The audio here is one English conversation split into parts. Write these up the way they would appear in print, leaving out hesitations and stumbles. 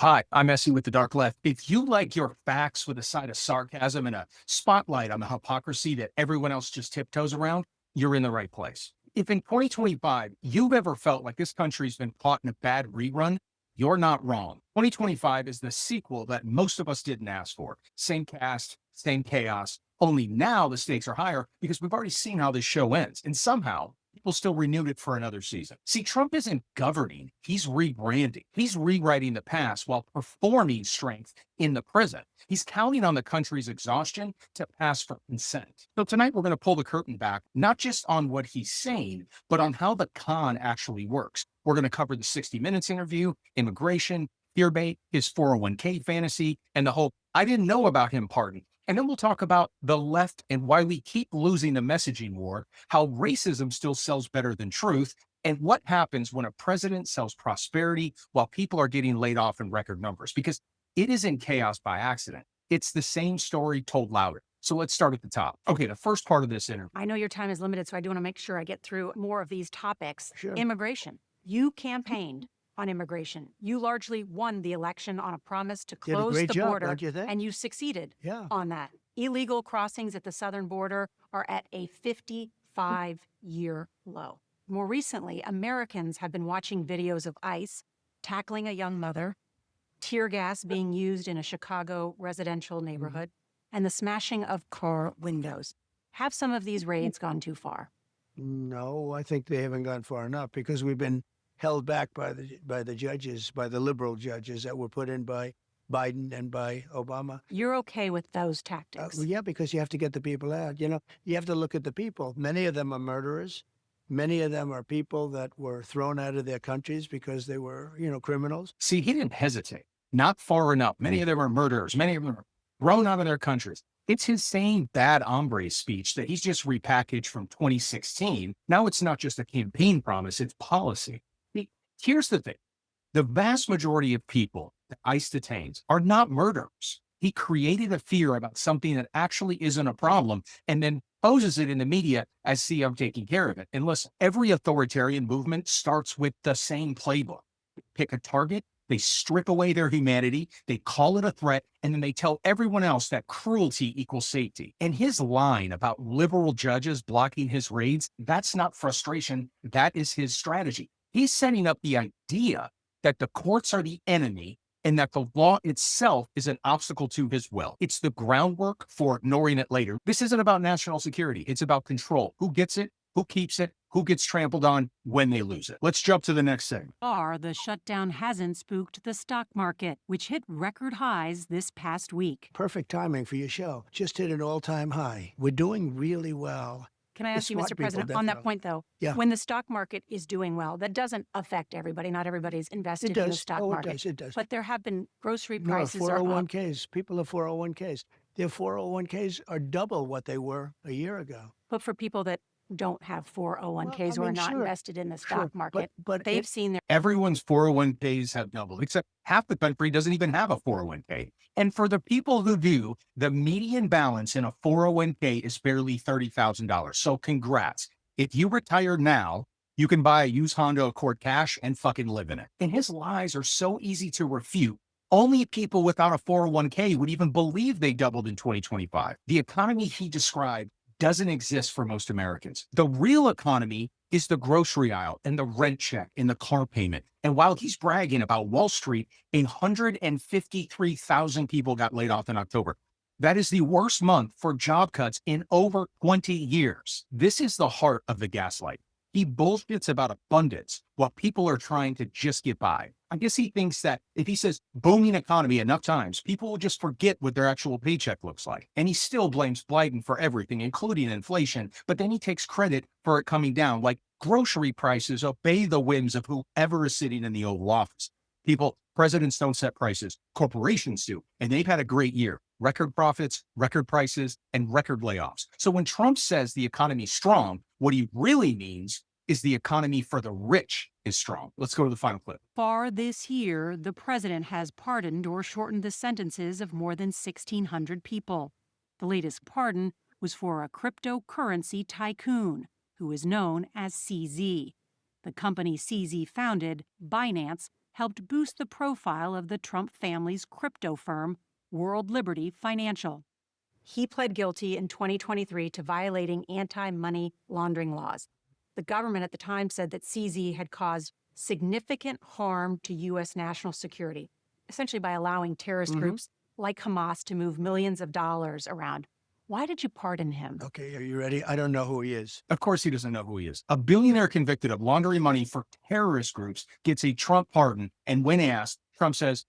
Hi, I'm Essie with the Dark Left. If you like your facts with a side of sarcasm and a spotlight on the hypocrisy that everyone else just tiptoes around, you're in the right place. If in 2025 you've ever felt like this country's been caught in a bad rerun, you're not wrong. 2025 is the sequel that most of us didn't ask for. Same cast, same chaos. Only now the stakes are higher because we've already seen how this show ends. And somehow people still renewed it for another season. See, Trump isn't governing, he's rebranding. He's rewriting the past while performing strength in the present. He's counting on the country's exhaustion to pass for consent. So tonight we're going to pull the curtain back, not just on what he's saying, but on how the con actually works. We're going to cover the 60 Minutes interview, immigration, fear bait, his 401k fantasy, and the whole I didn't know about him pardon. And then we'll talk about the left and why we keep losing the messaging war, how racism still sells better than truth, and what happens when a president sells prosperity while people are getting laid off in record numbers. Because it isn't chaos by accident. It's the same story told louder. So let's start at the top. Okay, the first part of this interview. I know your time is limited, so I do want to make sure I get through more of these topics. Sure. Immigration. You campaigned on immigration. You largely won the election on a promise to Did a close great the job, border, don't you think? and you succeeded Yeah. on that. Illegal crossings at the southern border are at a 55-year low. More recently, Americans have been watching videos of ICE tackling a young mother, tear gas being used in a Chicago residential neighborhood, and the smashing of car windows. Have some of these raids gone too far? No, I think they haven't gone far enough because we've been held back by the judges, by the liberal judges that were put in by Biden and by Obama. You're okay with those tactics? Yeah, because you have to get the people out. You know, you have to look at the people. Many of them are murderers. Many of them are people that were thrown out of their countries because they were, criminals. See, he didn't hesitate, not far enough. Many of them are murderers, many of them are thrown out of their countries. It's his same bad hombre speech that he's just repackaged from 2016. Now it's not just a campaign promise, it's policy. Here's the thing. The vast majority of people that ICE detains are not murderers. He created a fear about something that actually isn't a problem and then poses it in the media as, see, I'm taking care of it. And listen, every authoritarian movement starts with the same playbook. Pick a target, they strip away their humanity, they call it a threat, and then they tell everyone else that cruelty equals safety. And his line about liberal judges blocking his raids, that's not frustration, that is his strategy. He's setting up the idea that the courts are the enemy and that the law itself is an obstacle to his will. It's the groundwork for ignoring it later. This isn't about national security. It's about control. Who gets it? Who keeps it? Who gets trampled on when they lose it? Let's jump to the next segment. The shutdown hasn't spooked the stock market, which hit record highs this past week. Perfect timing for your show. Just hit an all-time high. We're doing really well. Can I ask you, smart Mr. President, people, on that definitely. point, though? Yeah. When the stock market is doing well, that doesn't affect everybody. Not everybody's invested in the stock market. It does. But there have been grocery No, prices are up. 401ks. People have 401ks. Their 401ks are double what they were a year ago. But for people that don't have 401ks or are not sure, invested in the stock market, but they've seen their Everyone's 401ks have doubled, except half the country doesn't even have a 401k. And for the people who do, the median balance in a 401k is barely $30,000. So congrats. If you retire now, you can buy a used Honda Accord cash and fucking live in it. And his lies are so easy to refute. Only people without a 401k would even believe they doubled in 2025. The economy he described doesn't exist for most Americans. The real economy is the grocery aisle and the rent check and the car payment. And while he's bragging about Wall Street, 153,000 people got laid off in October. That is the worst month for job cuts in over 20 years. This is the heart of the gaslight. He bullshits about abundance while people are trying to just get by. I guess he thinks that if he says booming economy enough times, people will just forget what their actual paycheck looks like. And he still blames Biden for everything, including inflation, but then he takes credit for it coming down, like grocery prices obey the whims of whoever is sitting in the Oval Office. Presidents don't set prices, corporations do, and they've had a great year. Record profits, record prices, and record layoffs. So when Trump says the economy's strong, what he really means is the economy for the rich is strong. Let's go to the final clip. Far this year, the president has pardoned or shortened the sentences of more than 1,600 people. The latest pardon was for a cryptocurrency tycoon who is known as CZ. The company CZ founded, Binance, helped boost the profile of the Trump family's crypto firm, World Liberty Financial. He pled guilty in 2023 to violating anti-money laundering laws. The government at the time said that CZ had caused significant harm to U.S. national security, essentially by allowing terrorist groups like Hamas to move millions of dollars around. Why did you pardon him? Okay, are you ready? I don't know who he is. Of course he doesn't know who he is. A billionaire convicted of laundering money for terrorist groups gets a Trump pardon, and when asked, Trump says,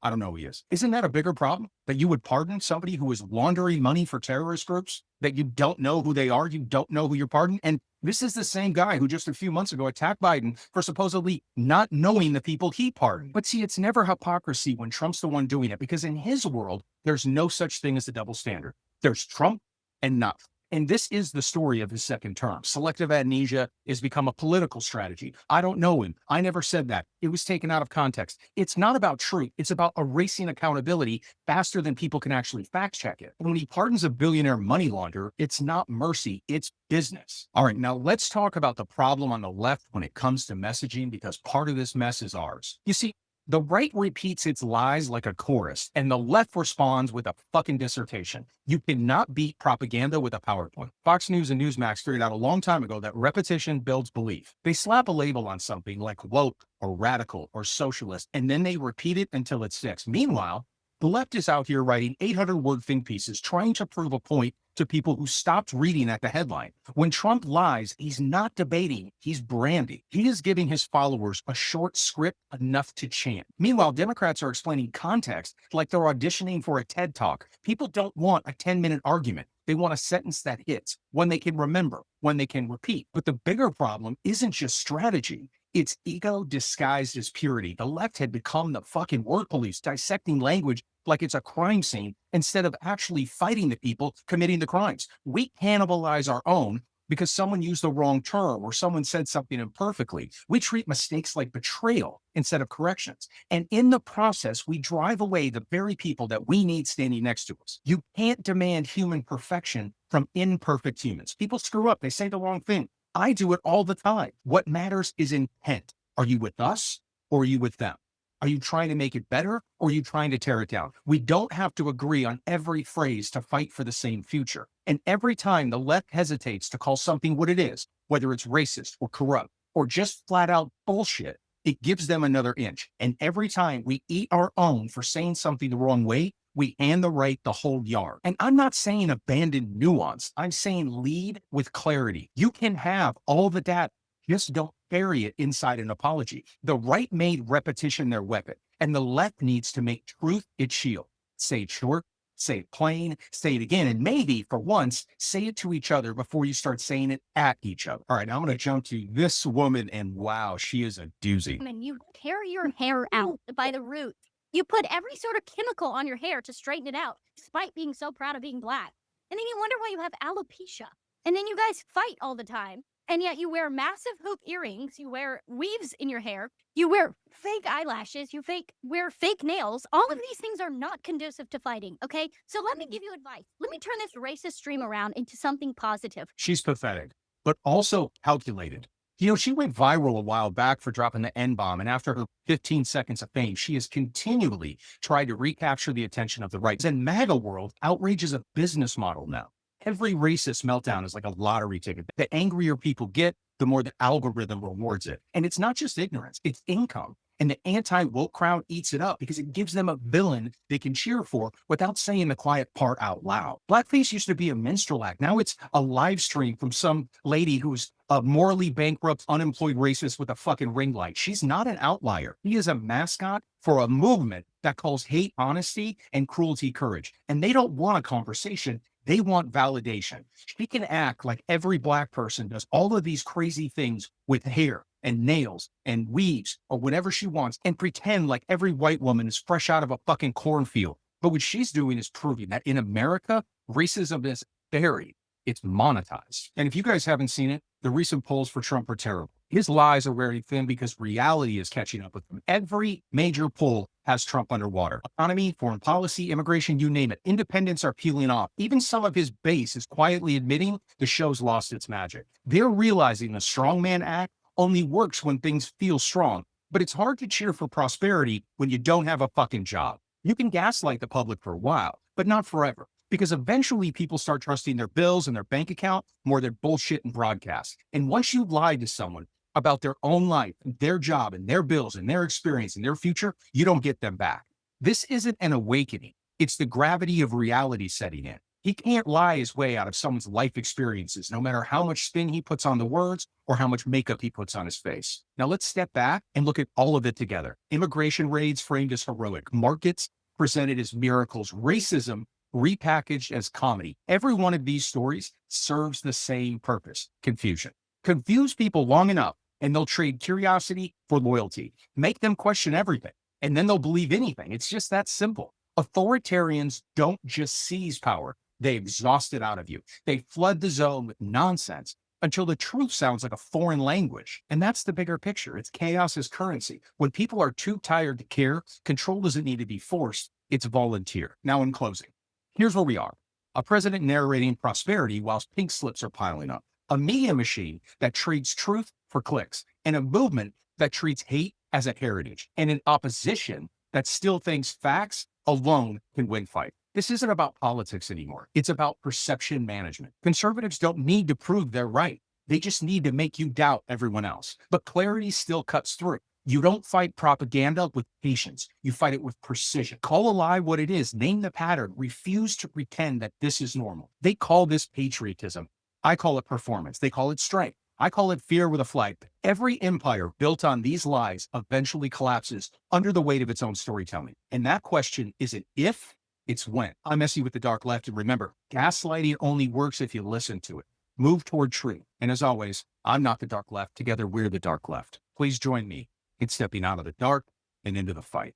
I don't know who he is. Isn't that a bigger problem? That you would pardon somebody who is laundering money for terrorist groups? That you don't know who they are? You don't know who you're pardoning? And this is the same guy who just a few months ago attacked Biden for supposedly not knowing the people he pardoned. But see, it's never hypocrisy when Trump's the one doing it, because in his world, there's no such thing as a double standard. There's Trump and not. And this is the story of his second term. Selective amnesia has become a political strategy. I don't know him. I never said that. It was taken out of context. It's not about truth. It's about erasing accountability faster than people can actually fact check it. And when he pardons a billionaire money launderer, it's not mercy, it's business. All right, now let's talk about the problem on the left when it comes to messaging, because part of this mess is ours. You see, the right repeats its lies like a chorus, and the left responds with a fucking dissertation. You cannot beat propaganda with a PowerPoint. Fox News and Newsmax figured out a long time ago that repetition builds belief. They slap a label on something like woke or radical or socialist, and then they repeat it until it sticks. Meanwhile, the left is out here writing 800-word think pieces trying to prove a point to people who stopped reading at the headline. When Trump lies, he's not debating, he's branding. He is giving his followers a short script enough to chant. Meanwhile, Democrats are explaining context like they're auditioning for a TED Talk. People don't want a 10-minute argument. They want a sentence that hits, one they can remember, one they can repeat. But the bigger problem isn't just strategy. It's ego disguised as purity. The left had become the fucking word police, dissecting language like it's a crime scene instead of actually fighting the people committing the crimes. We cannibalize our own because someone used the wrong term or someone said something imperfectly. We treat mistakes like betrayal instead of corrections. And in the process, we drive away the very people that we need standing next to us. You can't demand human perfection from imperfect humans. People screw up. They say the wrong thing. I do it all the time. What matters is intent. Are you with us or are you with them? Are you trying to make it better or are you trying to tear it down? We don't have to agree on every phrase to fight for the same future. And every time the left hesitates to call something what it is, whether it's racist or corrupt or just flat out bullshit, it gives them another inch. And every time we eat our own for saying something the wrong way, we hand the right the whole yard. And I'm not saying abandon nuance. I'm saying lead with clarity. You can have all the data. Just don't bury it inside an apology. The right made repetition their weapon, and the left needs to make truth its shield. Say it short, say it plain, say it again, and maybe for once, say it to each other before you start saying it at each other. All right, I'm going to jump to this woman, and wow, she is a doozy. And you tear your hair out by the roots. You put every sort of chemical on your hair to straighten it out, despite being so proud of being black. And then you wonder why you have alopecia. And then you guys fight all the time. And yet you wear massive hoop earrings, you wear weaves in your hair, you wear fake eyelashes, you wear fake nails. All of these things are not conducive to fighting, okay? So let me give you advice. Let me turn this racist stream around into something positive. She's pathetic, but also calculated. You know, she went viral a while back for dropping the N-bomb, and after her 15 seconds of fame, she has continually tried to recapture the attention of the right. In MAGA world, outrage is a business model now. Every racist meltdown is like a lottery ticket. The angrier people get, the more the algorithm rewards it. And it's not just ignorance, it's income. And the anti-woke crowd eats it up because it gives them a villain they can cheer for without saying the quiet part out loud. Blackface used to be a minstrel act. Now it's a live stream from some lady who's a morally bankrupt, unemployed racist with a fucking ring light. She's not an outlier. He is a mascot for a movement that calls hate honesty and cruelty courage. And they don't want a conversation. They want validation. She can act like every black person does all of these crazy things with hair and nails and weaves or whatever she wants and pretend like every white woman is fresh out of a fucking cornfield. But what she's doing is proving that in America, racism is buried. It's monetized. And if you guys haven't seen it, the recent polls for Trump are terrible. His lies are wearing thin because reality is catching up with him. Every major poll has Trump underwater. Economy, foreign policy, immigration, you name it. Independents are peeling off. Even some of his base is quietly admitting the show's lost its magic. They're realizing the strongman act only works when things feel strong. But it's hard to cheer for prosperity when you don't have a fucking job. You can gaslight the public for a while, but not forever. Because eventually people start trusting their bills and their bank account more than bullshit and broadcast. And once you lie to someone about their own life, their job, and their bills, and their experience, and their future, you don't get them back. This isn't an awakening. It's the gravity of reality setting in. He can't lie his way out of someone's life experiences, no matter how much spin he puts on the words or how much makeup he puts on his face. Now let's step back and look at all of it together. Immigration raids framed as heroic, markets presented as miracles, racism repackaged as comedy. Every one of these stories serves the same purpose: confusion. Confuse people long enough, and they'll trade curiosity for loyalty. Make them question everything, and then they'll believe anything. It's just that simple. Authoritarians don't just seize power, they exhaust it out of you. They flood the zone with nonsense until the truth sounds like a foreign language. And that's the bigger picture. It's chaos as currency. When people are too tired to care, control doesn't need to be forced, it's volunteer. Now, in closing, here's where we are. A president narrating prosperity whilst pink slips are piling up. A media machine that trades truth for clicks. And a movement that treats hate as a heritage. And an opposition that still thinks facts alone can win fight. This isn't about politics anymore. It's about perception management. Conservatives don't need to prove they're right. They just need to make you doubt everyone else. But clarity still cuts through. You don't fight propaganda with patience. You fight it with precision. Call a lie what it is. Name the pattern. Refuse to pretend that this is normal. They call this patriotism. I call it performance. They call it strength. I call it fear with a flag. Every empire built on these lies eventually collapses under the weight of its own storytelling. And that question isn't if, it's when. I'm Messy with the Dark Left. And remember, gaslighting only works if you listen to it. Move toward truth. And as always, I'm not the Dark Left. Together, we're the Dark Left. Please join me in stepping out of the dark and into the fight.